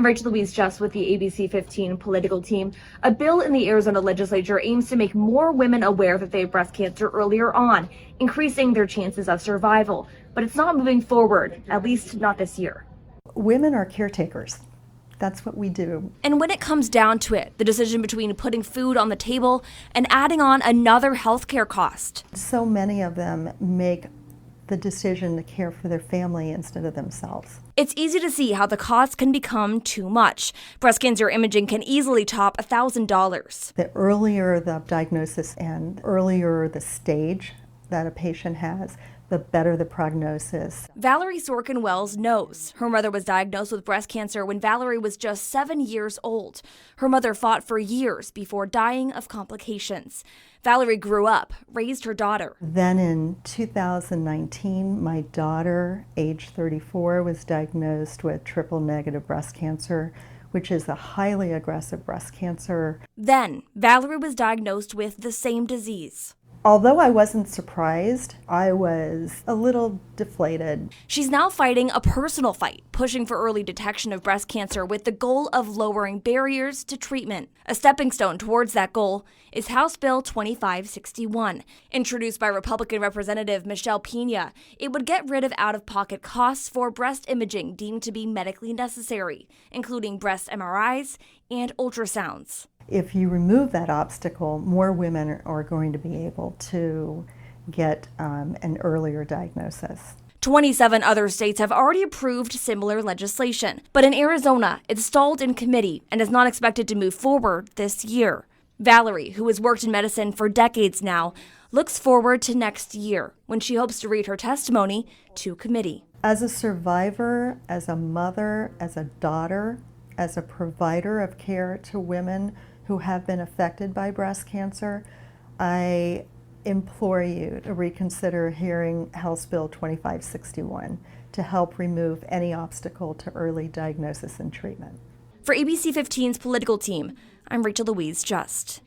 I'm Rachel Louise Just with the ABC 15 political team. A bill in the Arizona legislature aims to make more women aware that they have breast cancer earlier on, increasing their chances of survival. But it's not moving forward, at least not this year. Women are caretakers. That's what we do. And when it comes down to it, the decision between putting food on the table and adding on another healthcare cost. So many of them make the decision to care for their family instead of themselves. It's easy to see how the cost can become too much. Breast cancer imaging can easily top $1,000. The earlier the diagnosis and earlier the stage that a patient has, the better the prognosis. Valerie Sorkin-Wells knows. Her mother was diagnosed with breast cancer when Valerie was just 7 years old. Her mother fought for years before dying of complications. Valerie grew up, raised her daughter. Then in 2019, my daughter, age 34, was diagnosed with triple-negative breast cancer, which is a highly aggressive breast cancer. Then Valerie was diagnosed with the same disease. Although I wasn't surprised, I was a little deflated. She's now fighting a personal fight, pushing for early detection of breast cancer with the goal of lowering barriers to treatment. A stepping stone towards that goal is House Bill 2561. Introduced by Republican Representative Michelle Pena, it would get rid of out-of-pocket costs for breast imaging deemed to be medically necessary, including breast MRIs and ultrasounds. If you remove that obstacle, more women are going to be able to get an earlier diagnosis. 27 other states have already approved similar legislation, but in Arizona, it's stalled in committee and is not expected to move forward this year. Valerie, who has worked in medicine for decades now, looks forward to next year when she hopes to read her testimony to committee. As a survivor, as a mother, as a daughter, as a provider of care to women who have been affected by breast cancer, I implore you to reconsider hearing House Bill 2561 to help remove any obstacle to early diagnosis and treatment. For ABC 15's political team, I'm Rachel Louise Just.